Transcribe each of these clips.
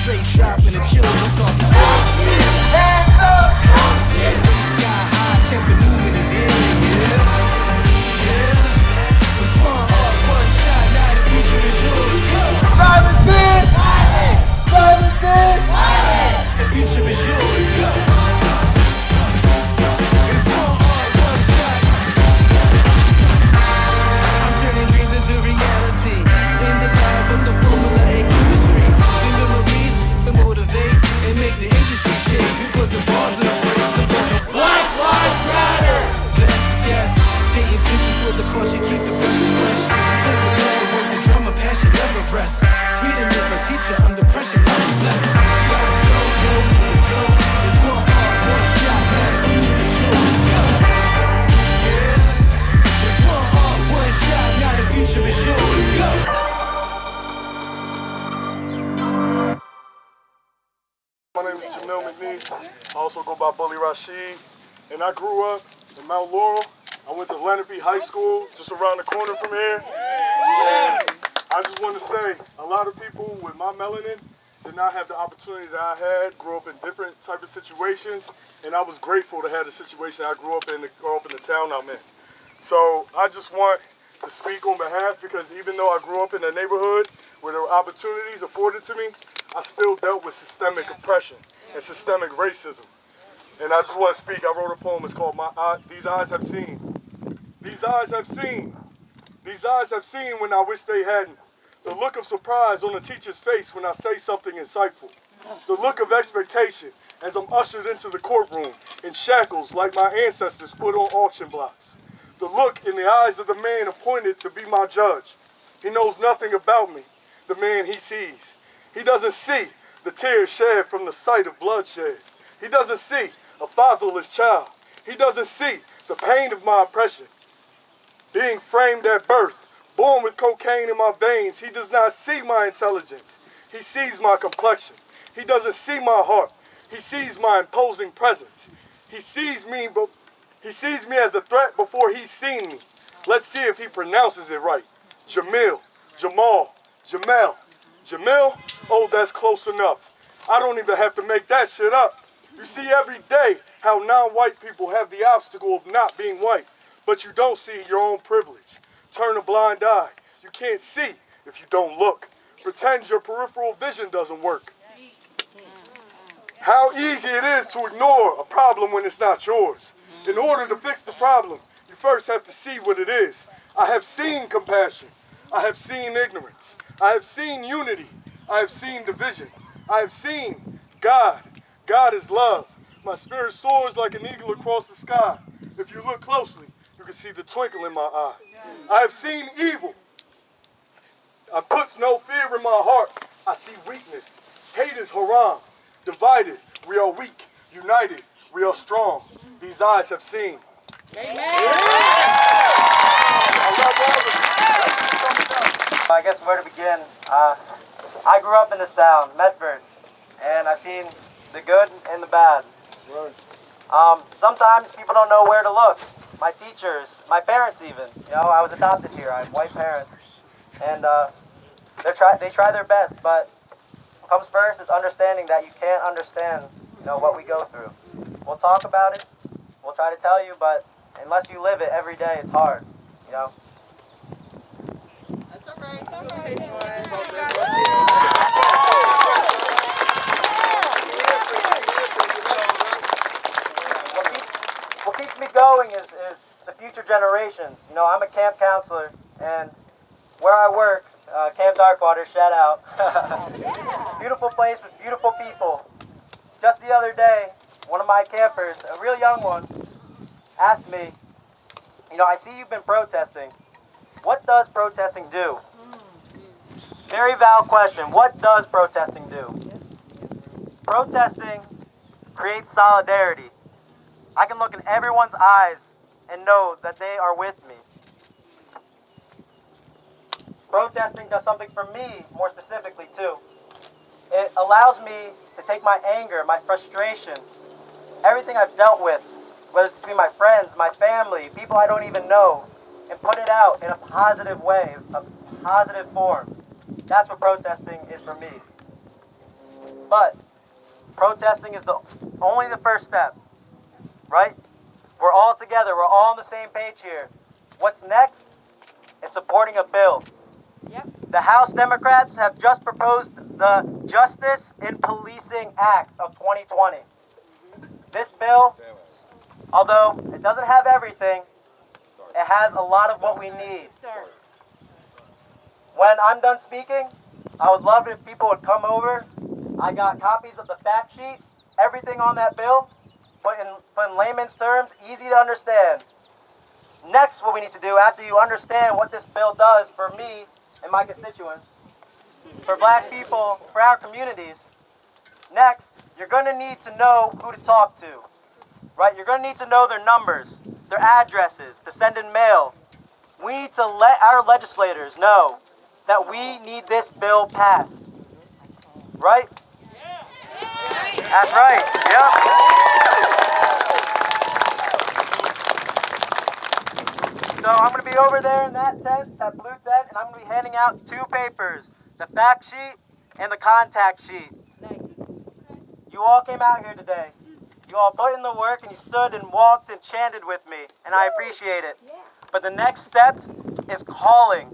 straight dropping the chills. I'm talking hands up, sky high, champion movement is in, It's one heart, one shot, now the future is yours. Go! Silences! The future is yours. Go! It's one heart, one shot. I'm turning dreams into reality. In the lab with the formula and chemistry. The memories that motivate and make the industry shake. We put the bars in the brakes. I'm talking Black Lives Matter. Yes, painting pictures for the culture, keep the brushes fresh. Flip the color, work the drummer, passion never rests. Freedom is our teacher, under pressure, I'm blessed. Got it so good for the go. It's one heart, one shot, now the future is yours. Go. Yeah, it's one heart, one shot, now the future is yours. Go. My name is Jamil McNeese. I also go by Bully Rashid. And I grew up in Mount Laurel. I went to Lenape High School, just around the corner from here. And I just want to say, a lot of people with my melanin did not have the opportunity that I had, grew up in different type of situations, and I was grateful to have the situation I grew up in the town I'm in. So I just want to speak on behalf, because even though I grew up in a neighborhood where there were opportunities afforded to me, I still dealt with systemic oppression and systemic racism. And I just want to speak. I wrote a poem. It's called These Eyes Have Seen. These eyes have seen. These eyes have seen when I wish they hadn't. The look of surprise on the teacher's face when I say something insightful. The look of expectation as I'm ushered into the courtroom in shackles like my ancestors put on auction blocks. The look in the eyes of the man appointed to be my judge. He knows nothing about me, the man he sees. He doesn't see the tears shed from the sight of bloodshed. He doesn't see a fatherless child. He doesn't see the pain of my oppression. Being framed at birth, born with cocaine in my veins, he does not see my intelligence. He sees my complexion. He doesn't see my heart. He sees my imposing presence. He sees me as a threat before he's seen me. Let's see if he pronounces it right. Jamil, Jamal, Jamel. Jamil? Oh, that's close enough. I don't even have to make that shit up. You see every day how non-white people have the obstacle of not being white, but you don't see your own privilege. Turn a blind eye. You can't see if you don't look. Pretend your peripheral vision doesn't work. How easy it is to ignore a problem when it's not yours. In order to fix the problem, you first have to see what it is. I have seen compassion. I have seen ignorance. I have seen unity. I have seen division. I have seen God. God is love. My spirit soars like an eagle across the sky. If you look closely, you can see the twinkle in my eye. I have seen evil. I puts no fear in my heart. I see weakness. Hate is haram. Divided, we are weak. United, we are strong. These eyes have seen. Amen. I guess where to begin. I grew up in this town, Medford, and I've seen the good and the bad. Sometimes people don't know where to look. My teachers, my parents even. You know, I was adopted here. I have white parents, and they try their best. But what comes first is understanding that you can't understand, what we go through. We'll talk about it. We'll try to tell you, but unless you live it every day, it's hard. That's all right. What keeps me going is the future generations. I'm a camp counselor, and where I work, Camp Darkwater, shout out. Beautiful place with beautiful people. Just the other day, one of my campers, a real young one, asked me, I see you've been protesting. What does protesting do? Very valid question. What does protesting do? Protesting creates solidarity. I can look in everyone's eyes and know that they are with me. Protesting does something for me, more specifically, too. It allows me to take my anger, my frustration, everything I've dealt with, whether it's between my friends, my family, people I don't even know, and put it out in a positive way, a positive form. That's what protesting is for me. But protesting is only the first step, right? We're all together. We're all on the same page here. What's next is supporting a bill. Yep. The House Democrats have just proposed the Justice in Policing Act of 2020. This bill, although it doesn't have everything, it has a lot of what we need. When I'm done speaking, I would love it if people would come over. I got copies of the fact sheet, everything on that bill, but in layman's terms, easy to understand. Next, what we need to do after you understand what this bill does for me and my constituents, for black people, for our communities, next, you're going to need to know who to talk to, right? You're going to need to know their numbers, their addresses, to send in mail. We need to let our legislators know that we need this bill passed, right? That's right, yep. So I'm going to be over there in that tent, that blue tent, and I'm going to be handing out 2 papers, the fact sheet and the contact sheet. You all came out here today. You all put in the work and you stood and walked and chanted with me, and I appreciate it. But the next step is calling,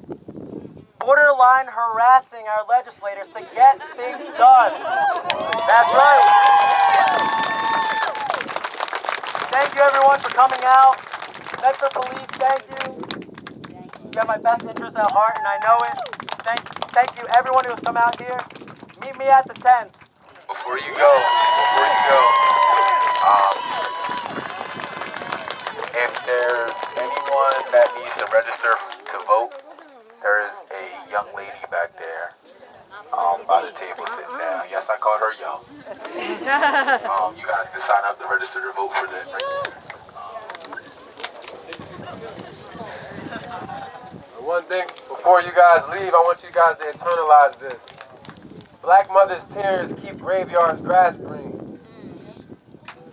borderline harassing our legislators to get things done. That's right. Thank you everyone for coming out. Medford Police, thank you. You have my best interests at heart and I know it. Thank you everyone who has come out here. Meet me at the tent. Before you go, if there's anyone that needs to register to vote, there is a young lady back there by the table sitting down. Yes, I called her young. You guys can sign up to register to vote for that right there. One thing, before you guys leave, I want you guys to internalize this. Black mothers' tears keep graveyards grass green.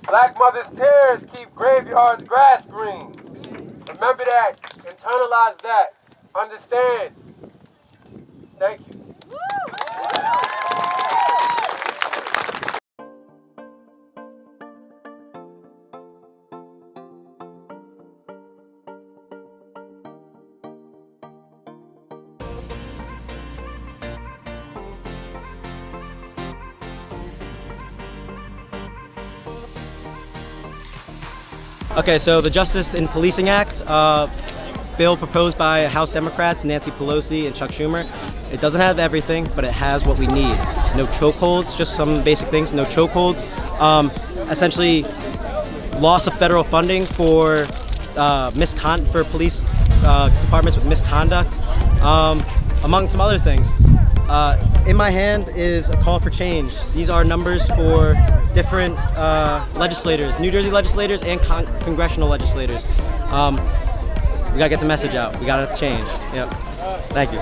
Black mothers' tears keep graveyards grass green. Remember that. Internalize that. Understand. Thank you. Okay, so the Justice in Policing Act, bill proposed by House Democrats, Nancy Pelosi and Chuck Schumer. It doesn't have everything, but it has what we need. No chokeholds, just some basic things. No chokeholds. Essentially, loss of federal funding for for police departments with misconduct, among some other things. In my hand is a call for change. These are numbers for different legislators, New Jersey legislators and congressional legislators. We gotta get the message out. We gotta change. Yep. Thank you.